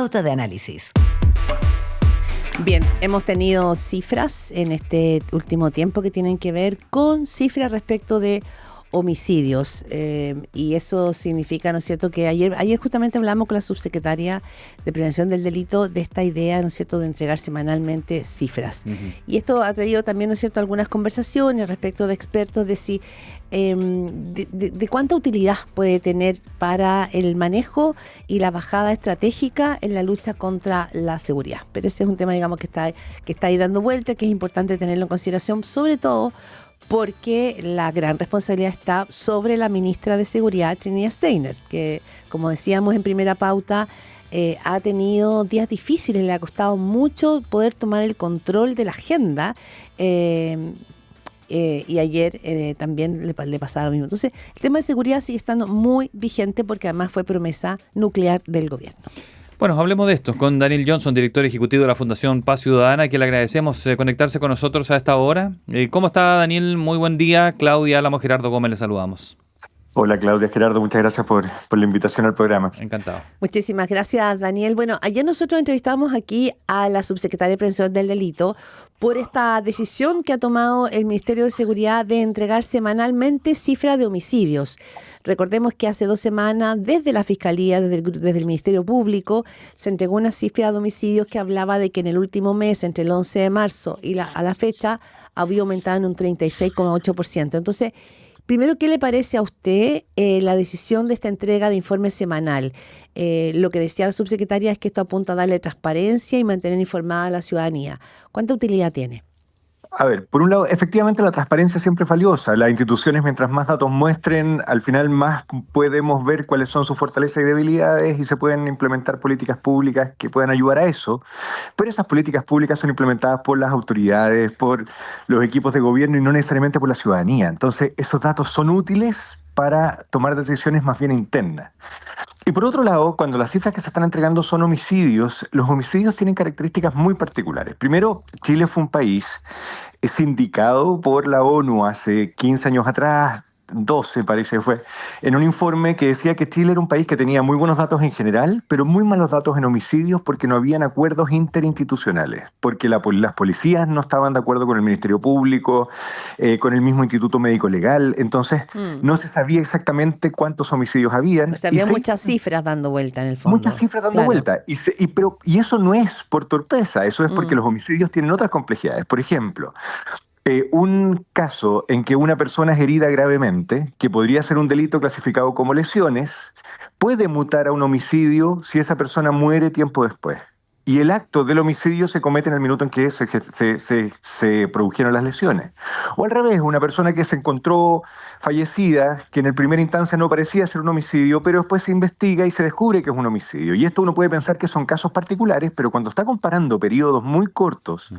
Pauta de Análisis. Bien, hemos tenido cifras en este último tiempo que tienen que ver con cifras respecto de homicidios, y eso significa, ¿no es cierto?, que ayer justamente hablamos con la subsecretaria de Prevención del Delito de esta idea, ¿no es cierto?, de entregar semanalmente cifras. Y esto ha traído también, ¿no es cierto?, algunas conversaciones respecto de expertos de si de cuánta utilidad puede tener para el manejo y la bajada estratégica en la lucha contra la seguridad. Pero ese es un tema, digamos, que está ahí dando vuelta, que es importante tenerlo en consideración, sobre todo porque la gran responsabilidad está sobre la ministra de Seguridad, Trinidad Steiner, que, como decíamos en primera pauta, ha tenido días difíciles, le ha costado mucho poder tomar el control de la agenda, y ayer también le pasaba lo mismo. Entonces, el tema de seguridad sigue estando muy vigente porque además fue promesa nuclear del gobierno. Bueno, hablemos de esto con Daniel Johnson, director ejecutivo de la Fundación Paz Ciudadana, que le agradecemos conectarse con nosotros a esta hora. ¿Cómo está, Daniel? Muy buen día. Claudia Álamo, Gerardo Gómez, le saludamos. Hola, Claudia, Gerardo, muchas gracias por la invitación al programa. Encantado. Muchísimas gracias, Daniel. Bueno, ayer nosotros entrevistamos aquí a la subsecretaria de Prevención del Delito por esta decisión que ha tomado el Ministerio de Seguridad de entregar semanalmente cifras de homicidios. Recordemos que hace 2 semanas, desde la Fiscalía, desde el Ministerio Público, se entregó una cifra de homicidios que hablaba de que en el último mes, entre el 11 de marzo y a la fecha, había aumentado en un 36,8%. Entonces, primero, ¿qué le parece a usted la decisión de esta entrega de informe semanal? Lo que decía la subsecretaria es que esto apunta a darle transparencia y mantener informada a la ciudadanía. ¿Cuánta utilidad tiene? A ver, por un lado, efectivamente la transparencia siempre es valiosa. Las instituciones, mientras más datos muestren, al final más podemos ver cuáles son sus fortalezas y debilidades y se pueden implementar políticas públicas que puedan ayudar a eso. Pero esas políticas públicas son implementadas por las autoridades, por los equipos de gobierno y no necesariamente por la ciudadanía. Entonces, esos datos son útiles para tomar decisiones más bien internas. Y por otro lado, cuando las cifras que se están entregando son homicidios, los homicidios tienen características muy particulares. Primero, Chile fue un país sindicado por la ONU hace 15 años atrás, 12 parece que fue, en un informe que decía que Chile era un país que tenía muy buenos datos en general, pero muy malos datos en homicidios porque no habían acuerdos interinstitucionales, porque las policías no estaban de acuerdo con el Ministerio Público, con el mismo Instituto Médico Legal, entonces no se sabía exactamente cuántos homicidios habían. O sea, había muchas cifras dando vuelta en el fondo. Muchas cifras dando vuelta, y eso no es por torpeza, eso es porque los homicidios tienen otras complejidades. Por ejemplo, un caso en que una persona es herida gravemente, que podría ser un delito clasificado como lesiones, puede mutar a un homicidio si esa persona muere tiempo después. Y el acto del homicidio se comete en el minuto en que se produjeron las lesiones. O al revés, una persona que se encontró fallecida, que en el primera instancia no parecía ser un homicidio, pero después se investiga y se descubre que es un homicidio. Y esto uno puede pensar que son casos particulares, pero cuando está comparando periodos muy cortos,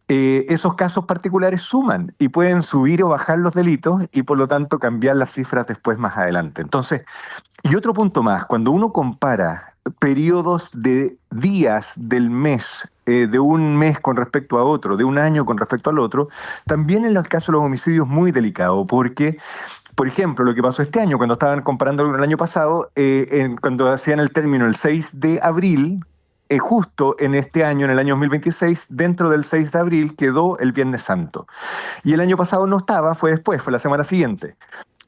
esos casos particulares suman y pueden subir o bajar los delitos y por lo tanto cambiar las cifras después más adelante. Entonces, y otro punto más, cuando uno compara periodos de días del mes, de un mes con respecto a otro, de un año con respecto al otro, también en el caso de los homicidios es muy delicado porque, por ejemplo, lo que pasó este año, cuando estaban comparando con el año pasado, cuando hacían el término el 6 de abril, justo en este año, en el año 2026, dentro del 6 de abril quedó el Viernes Santo. Y el año pasado no estaba, fue después, fue la semana siguiente.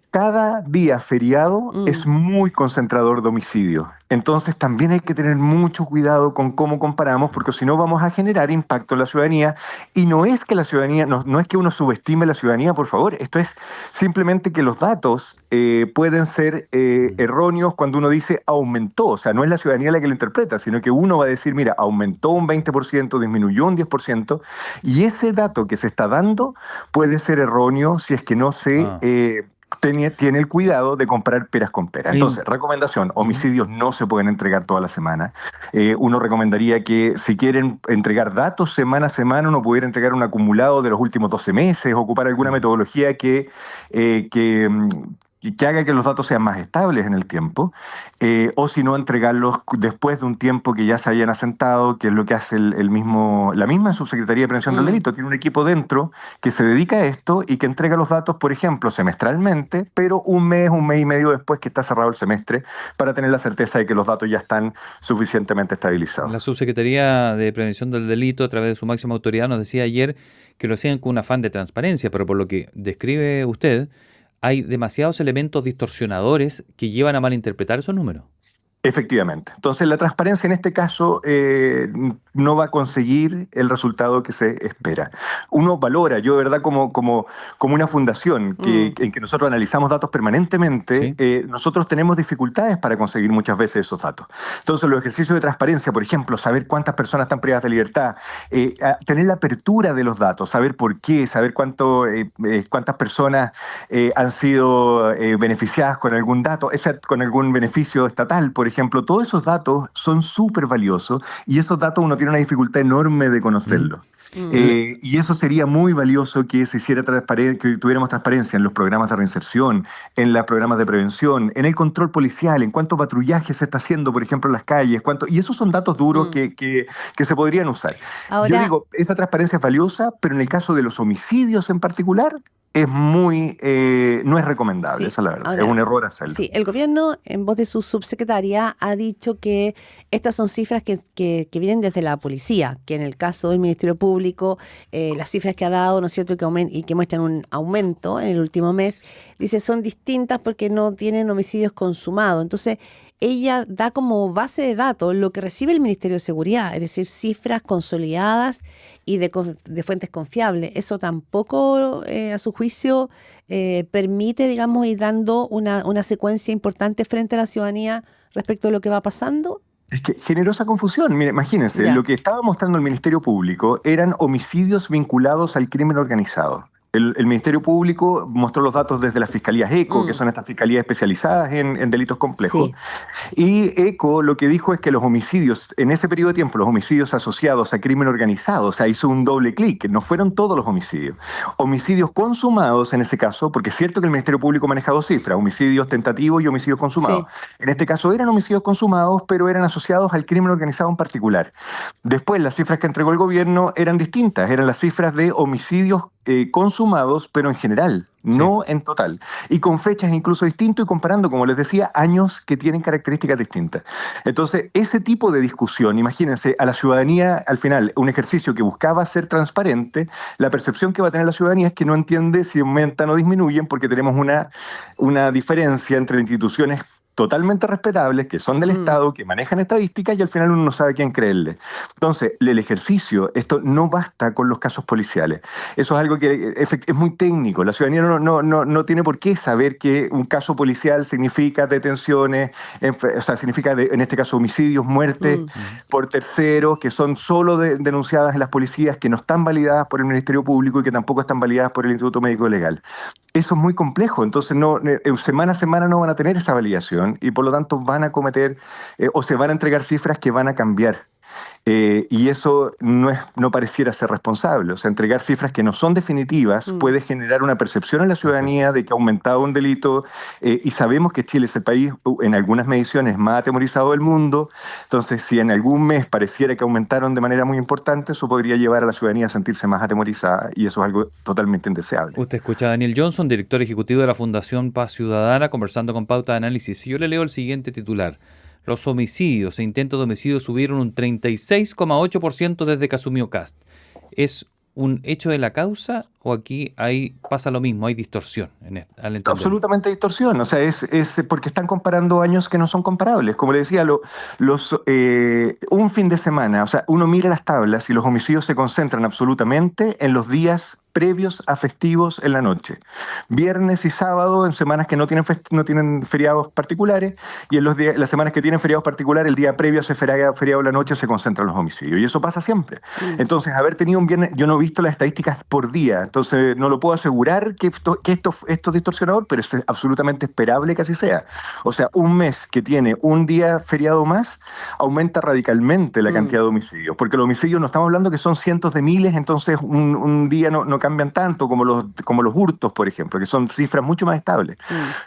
Cada día feriado es muy concentrador de homicidios. Entonces también hay que tener mucho cuidado con cómo comparamos, porque si no vamos a generar impacto en la ciudadanía. Y no es que la ciudadanía, no es que uno subestime la ciudadanía, por favor. Esto es simplemente que los datos pueden ser erróneos cuando uno dice aumentó. O sea, no es la ciudadanía la que lo interpreta, sino que uno va a decir, mira, aumentó un 20%, disminuyó un 10%, y ese dato que se está dando puede ser erróneo si es que no se tiene el cuidado de comparar peras con peras. Entonces, recomendación, homicidios no se pueden entregar toda la semana. Uno recomendaría que si quieren entregar datos semana a semana, uno pudiera entregar un acumulado de los últimos 12 meses, ocupar alguna metodología que que haga que los datos sean más estables en el tiempo, o si no, entregarlos después de un tiempo que ya se hayan asentado, que es lo que hace la misma Subsecretaría de Prevención del Delito. Tiene un equipo dentro que se dedica a esto y que entrega los datos, por ejemplo, semestralmente, pero un mes y medio después que está cerrado el semestre, para tener la certeza de que los datos ya están suficientemente estabilizados. La Subsecretaría de Prevención del Delito, a través de su máxima autoridad, nos decía ayer que lo hacían con un afán de transparencia, pero por lo que describe usted, hay demasiados elementos distorsionadores que llevan a malinterpretar esos números. Efectivamente. Entonces, la transparencia en este caso no va a conseguir el resultado que se espera. Uno valora, yo de verdad como una fundación en que nosotros analizamos datos permanentemente, Sí. nosotros tenemos dificultades para conseguir muchas veces esos datos. Entonces, los ejercicios de transparencia, por ejemplo, saber cuántas personas están privadas de libertad, tener la apertura de los datos, saber por qué, saber cuántas personas han sido beneficiadas con algún dato, con algún beneficio estatal, por ejemplo, todos esos datos son súper valiosos y esos datos uno tiene una dificultad enorme de conocerlos. Y eso sería muy valioso que se hiciera que tuviéramos transparencia en los programas de reinserción, en los programas de prevención, en el control policial, en cuánto patrullaje se está haciendo, por ejemplo, en las calles, y esos son datos duros que se podrían usar. Ahora, yo digo, esa transparencia es valiosa, pero en el caso de los homicidios en particular, es no es recomendable, sí, esa es la verdad, ahora, es un error hacerlo. sí, el gobierno, en voz de su subsecretaria, ha dicho que estas son cifras que vienen desde la policía, que en el caso del Ministerio Público, las cifras que ha dado, ¿no es cierto?, y que muestran un aumento en el último mes, dice, son distintas porque no tienen homicidios consumados. Entonces, ella da como base de datos lo que recibe el Ministerio de Seguridad, es decir, cifras consolidadas y de fuentes confiables. Eso tampoco, a su juicio, permite, digamos, ir dando una secuencia importante frente a la ciudadanía respecto a lo que va pasando. Es que generó esa confusión. Mire, imagínense, Ya. lo que estaba mostrando el Ministerio Público eran homicidios vinculados al crimen organizado. El Ministerio Público mostró los datos desde las fiscalías ECO, que son estas fiscalías especializadas en delitos complejos. Sí. Y ECO lo que dijo es que los homicidios, en ese periodo de tiempo, los homicidios asociados a crimen organizado, o sea, hizo un doble clic, no fueron todos los homicidios. Homicidios consumados en ese caso, porque es cierto que el Ministerio Público maneja dos cifras, homicidios tentativos y homicidios consumados. Sí. En este caso eran homicidios consumados, pero eran asociados al crimen organizado en particular. Después, las cifras que entregó el gobierno eran distintas, eran las cifras de homicidios consumados, pero en general, no en total. Y con fechas incluso distintas y comparando, como les decía, años que tienen características distintas. Entonces, ese tipo de discusión, imagínense, a la ciudadanía, al final, un ejercicio que buscaba ser transparente, la percepción que va a tener la ciudadanía es que no entiende si aumentan o disminuyen porque tenemos una diferencia entre instituciones totalmente respetables, que son del Estado, que manejan estadísticas y al final uno no sabe a quién creerle. Entonces, el ejercicio, esto no basta con los casos policiales. Eso es algo que es muy técnico. La ciudadanía no tiene por qué saber que un caso policial significa detenciones, o sea, significa, en este caso, homicidios, muertes por terceros, que son solo denunciadas en las policías, que no están validadas por el Ministerio Público y que tampoco están validadas por el Instituto Médico Legal. Eso es muy complejo, entonces semana a semana no van a tener esa validación y por lo tanto van a cometer o se van a entregar cifras que van a cambiar. Y eso no pareciera ser responsable. O sea, entregar cifras que no son definitivas puede generar una percepción en la ciudadanía de que ha aumentado un delito y sabemos que Chile es el país en algunas mediciones más atemorizado del mundo. Entonces, si en algún mes pareciera que aumentaron de manera muy importante, eso podría llevar a la ciudadanía a sentirse más atemorizada y eso es algo totalmente indeseable. Usted escucha a Daniel Johnson, director ejecutivo de la Fundación Paz Ciudadana, conversando con Pauta de Análisis. Y yo le leo el siguiente titular. Los homicidios e intentos de homicidio subieron un 36,8% desde que asumió Kast. ¿Es un hecho de la causa o aquí pasa lo mismo, hay distorsión al entenderlo? Absolutamente distorsión, o sea, es porque están comparando años que no son comparables. Como le decía, un fin de semana, o sea, uno mira las tablas y los homicidios se concentran absolutamente en los días previos a festivos en la noche. Viernes y sábado en semanas que no tienen feriados particulares y en las semanas que tienen feriados particulares, el día previo a ese feriado en la noche se concentran los homicidios. Y eso pasa siempre. Entonces, haber tenido un viernes, yo no he visto las estadísticas por día, entonces no lo puedo asegurar que esto es distorsionador, pero es absolutamente esperable que así sea. O sea, un mes que tiene un día feriado más, aumenta radicalmente la cantidad de homicidios, porque los homicidios no estamos hablando que son cientos de miles, entonces un día no cambian tanto como los hurtos, por ejemplo, que son cifras mucho más estables.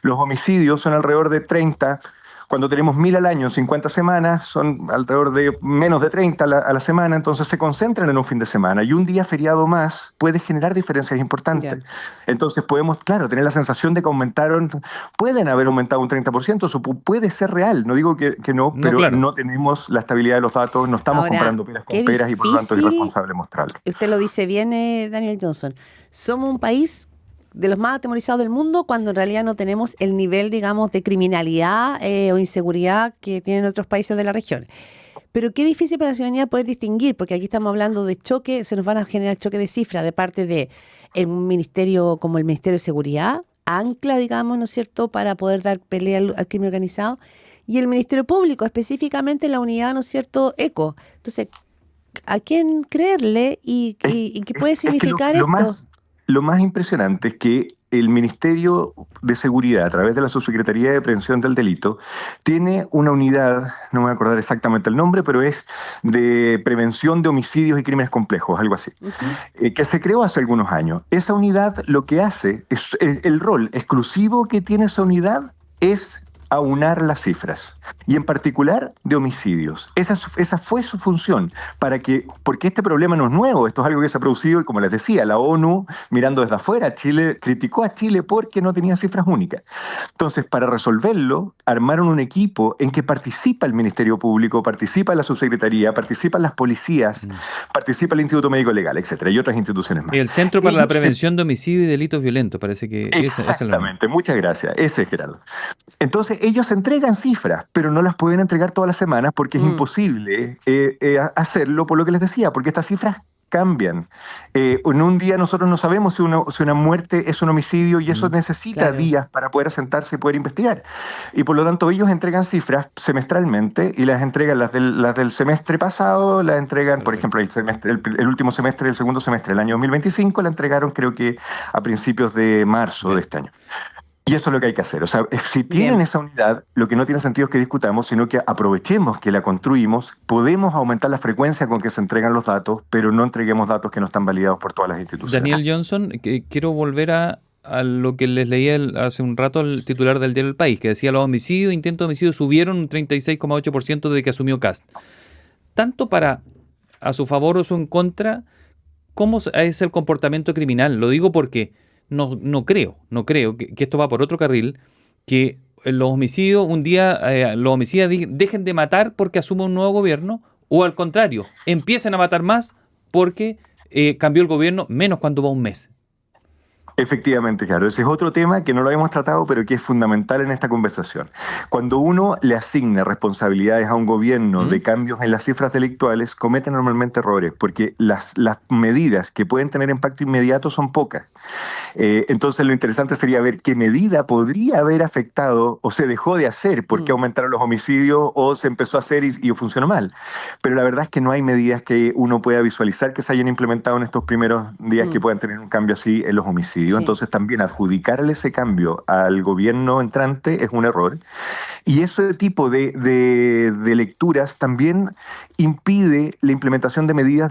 Los homicidios son alrededor de 30. Cuando tenemos 1.000 al año en 50 semanas, son alrededor de menos de 30 a la semana, entonces se concentran en un fin de semana y un día feriado más puede generar diferencias importantes. Ya. Entonces podemos, claro, tener la sensación de que pueden haber aumentado un 30%, eso puede ser real, no digo que no, pero claro. no tenemos la estabilidad de los datos, no estamos Ahora, comparando peras qué con peras y por lo tanto es difícil, irresponsable mostrarlo. usted lo dice bien, Daniel Johnson, somos un país de los más atemorizados del mundo cuando en realidad no tenemos el nivel, digamos, de criminalidad o inseguridad que tienen otros países de la región. Pero qué difícil para la ciudadanía poder distinguir, porque aquí estamos hablando de choque, se nos van a generar choque de cifras de parte de un ministerio como el Ministerio de Seguridad, ancla, digamos, ¿no es cierto?, para poder dar pelea al crimen organizado, y el Ministerio Público, específicamente la unidad, ¿no es cierto?, ECO. Entonces, ¿a quién creerle y qué puede significar esto? Lo más impresionante es que el Ministerio de Seguridad, a través de la Subsecretaría de Prevención del Delito, tiene una unidad, no me voy a acordar exactamente el nombre, pero es de prevención de homicidios y crímenes complejos, algo así, que se creó hace algunos años. Esa unidad lo que hace, el rol exclusivo que tiene esa unidad es aunar las cifras, y en particular de homicidios. Esa fue su función, porque este problema no es nuevo, esto es algo que se ha producido, y como les decía, la ONU, mirando desde afuera, Chile criticó a Chile porque no tenía cifras únicas. Entonces, para resolverlo, armaron un equipo en que participa el Ministerio Público, participa la Subsecretaría, participan las policías, participa el Instituto Médico Legal, etcétera, y otras instituciones más. El Centro para la Prevención de Homicidio y Delitos Violentos, parece que exactamente, muchas gracias, ese es Gerardo. Entonces, ellos entregan cifras, pero no las pueden entregar todas las semanas porque es imposible hacerlo, por lo que les decía, porque estas cifras cambian. En un día nosotros no sabemos si una muerte es un homicidio, y eso necesita días para poder asentarse y poder investigar. Y por lo tanto ellos entregan cifras semestralmente, y las entregan las del semestre pasado, las entregan, por ejemplo, el último semestre, el segundo semestre del año 2025, la entregaron creo que a principios de marzo de este año. Y eso es lo que hay que hacer. O sea, si tienen esa unidad, lo que no tiene sentido es que discutamos, sino que aprovechemos que la construimos, podemos aumentar la frecuencia con que se entregan los datos, pero no entreguemos datos que no están validados por todas las instituciones. Daniel Johnson, quiero volver a lo que les leía hace un rato al titular del diario El País, que decía: los homicidios, intentos de homicidio subieron un 36,8% desde que asumió Kast. Tanto para a su favor o en contra, ¿cómo es el comportamiento criminal? Lo digo porque no creo que esto va por otro carril, que los homicidios, un día los homicidas dejen de matar porque asume un nuevo gobierno, o al contrario, empiecen a matar más porque cambió el gobierno, menos cuando va un mes. Efectivamente, claro. Ese es otro tema que no lo habíamos tratado, pero que es fundamental en esta conversación. Cuando uno le asigna responsabilidades a un gobierno de cambios en las cifras delictuales, comete normalmente errores, porque las medidas que pueden tener impacto inmediato son pocas. Entonces lo interesante sería ver qué medida podría haber afectado o se dejó de hacer porque aumentaron los homicidios, o se empezó a hacer y funcionó mal. Pero la verdad es que no hay medidas que uno pueda visualizar que se hayan implementado en estos primeros días que puedan tener un cambio así en los homicidios. Sí. Entonces también adjudicarle ese cambio al gobierno entrante es un error. Y ese tipo de lecturas también impide la implementación de medidas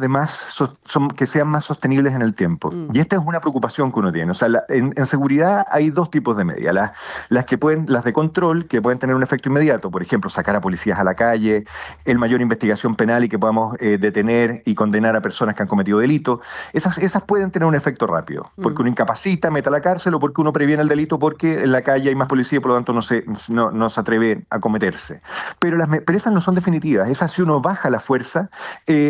que sean más sostenibles en el tiempo. Y esta es una preocupación que uno tiene. O sea, en seguridad hay dos tipos de medidas. Las de control, que pueden tener un efecto inmediato. Por ejemplo, sacar a policías a la calle, el mayor investigación penal y que podamos detener y condenar a personas que han cometido delitos. Esas pueden tener un efecto rápido, porque uno incapacita, mete a la cárcel, o porque uno previene el delito porque en la calle hay más policía y por lo tanto no se atreve a cometerse. Pero esas no son definitivas. Esas, si uno baja la fuerza,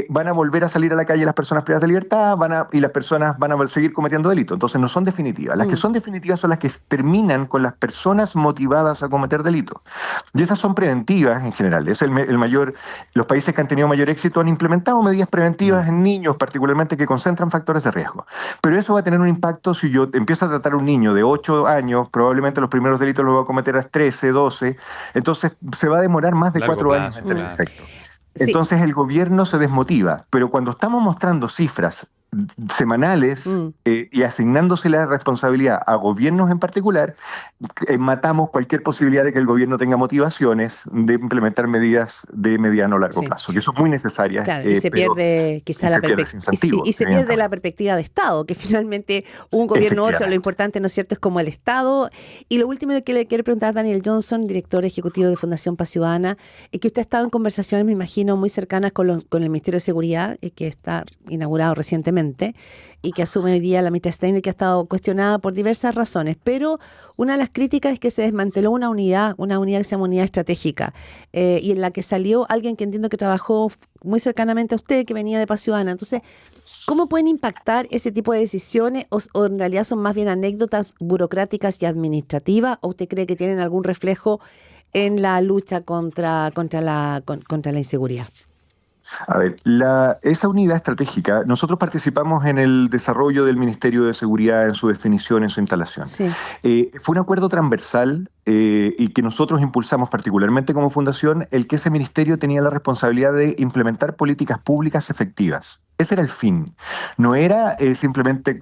van a volver a salir a la calle las personas privadas de libertad y las personas van a seguir cometiendo delitos. Entonces no son definitivas. Las que son definitivas son las que terminan con las personas motivadas a cometer delitos. Y esas son preventivas en general. Los países que han tenido mayor éxito han implementado medidas preventivas en niños, particularmente, que concentran factores de riesgo. Pero eso va a tener un impacto si yo empiezo a tratar a un niño de 8 años, probablemente los primeros delitos los va a cometer a 13, 12, entonces se va a demorar más de 4 años en tener efecto. Entonces el gobierno se desmotiva, pero cuando estamos mostrando cifras semanales y asignándose la responsabilidad a gobiernos en particular, matamos cualquier posibilidad de que el gobierno tenga motivaciones de implementar medidas de mediano o largo plazo, que son muy necesarias. Claro, y se pierde quizá la perspectiva. Y se pierde la perspectiva de Estado, que finalmente un gobierno u otro, lo importante, ¿no es cierto?, es como el Estado. Y lo último que le quiero preguntar a Daniel Johnson, director ejecutivo de Fundación Paz Ciudadana, es que usted ha estado en conversaciones, me imagino, muy cercanas con el Ministerio de Seguridad, que está inaugurado recientemente, y que asume hoy día la ministra Steiner, que ha estado cuestionada por diversas razones, pero una de las críticas es que se desmanteló una unidad que se llama unidad estratégica, y en la que salió alguien que entiendo que trabajó muy cercanamente a usted, que venía de Paz Ciudadana. Entonces, ¿cómo pueden impactar ese tipo de decisiones o en realidad son más bien anécdotas burocráticas y administrativas, o usted cree que tienen algún reflejo en la lucha contra la inseguridad? A ver, esa unidad estratégica, nosotros participamos en el desarrollo del Ministerio de Seguridad, en su definición, en su instalación. Sí. Fue un acuerdo transversal y que nosotros impulsamos particularmente como fundación, el que ese ministerio tenía la responsabilidad de implementar políticas públicas efectivas. Ese era el fin. No era simplemente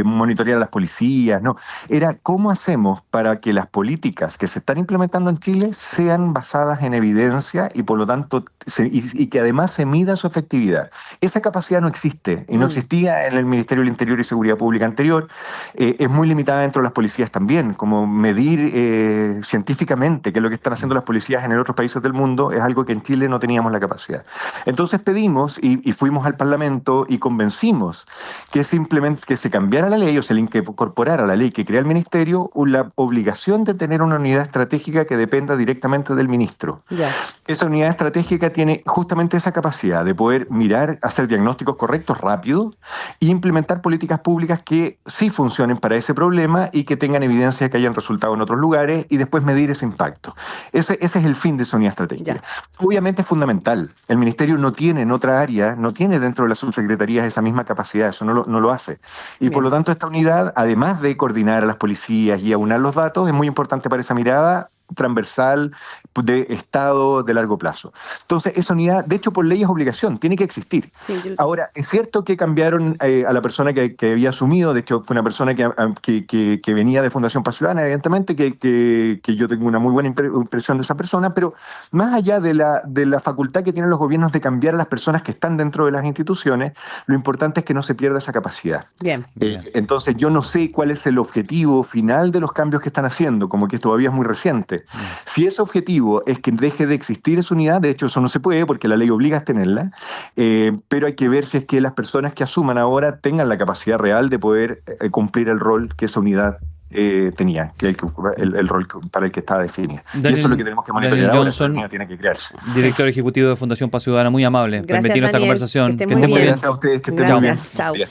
monitorear a las policías, no. Era cómo hacemos para que las políticas que se están implementando en Chile sean basadas en evidencia y por lo tanto y que además se mida su efectividad. Esa capacidad no existe y no existía en el Ministerio del Interior y Seguridad Pública anterior. Es muy limitada dentro de las policías también, como medir científicamente qué es lo que están haciendo las policías en otros países del mundo es algo que en Chile no teníamos la capacidad. Entonces pedimos y fuimos al Parlamento y convencimos que simplemente que se cambiara la ley o se le incorporara a la ley que crea el ministerio la obligación de tener una unidad estratégica que dependa directamente del ministro. Yeah. Esa unidad estratégica tiene justamente esa capacidad de poder mirar, hacer diagnósticos correctos rápido e implementar políticas públicas que sí funcionen para ese problema y que tengan evidencia que hayan resultado en otros lugares y después medir ese impacto. Ese es el fin de esa unidad estratégica. Yeah. Obviamente es fundamental. El ministerio no tiene en otra área, no tiene dentro de las subsecretarías esa misma capacidad, eso no lo hace. Y por lo tanto esta unidad, además de coordinar a las policías y aunar los datos, es muy importante para esa mirada transversal de Estado de largo plazo. Entonces, esa unidad, de hecho, por ley es obligación, tiene que existir. Sí, Ahora, es cierto que cambiaron a la persona que había asumido, de hecho, fue una persona que venía de Fundación Paz Ciudadana, evidentemente, que yo tengo una muy buena impresión de esa persona, pero más allá de la facultad que tienen los gobiernos de cambiar a las personas que están dentro de las instituciones, lo importante es que no se pierda esa capacidad. Bien. Entonces, yo no sé cuál es el objetivo final de los cambios que están haciendo, como que todavía es muy reciente. Si ese objetivo es que deje de existir esa unidad, de hecho eso no se puede porque la ley obliga a tenerla, pero hay que ver si es que las personas que asuman ahora tengan la capacidad real de poder cumplir el rol que esa unidad tenía, que el rol para el que estaba definida. Y eso es lo que tenemos que monitorear ahora, esa unidad tiene que crearse. Director ejecutivo de Fundación Paz Ciudadana, muy amable por permitirnos esta conversación. Que esté muy bien. Gracias a ustedes, que estén muy bien. Chao.